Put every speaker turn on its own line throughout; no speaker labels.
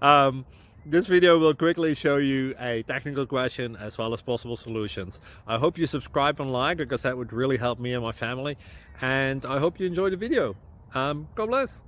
um, this video will quickly show you a technical question as well as possible solutions. I hope you subscribe and like, because that would really help me and my family. And I hope you enjoy the video. God bless.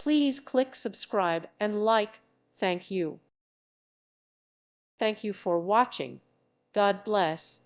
Please click subscribe and like. Thank you. Thank you for watching. God bless.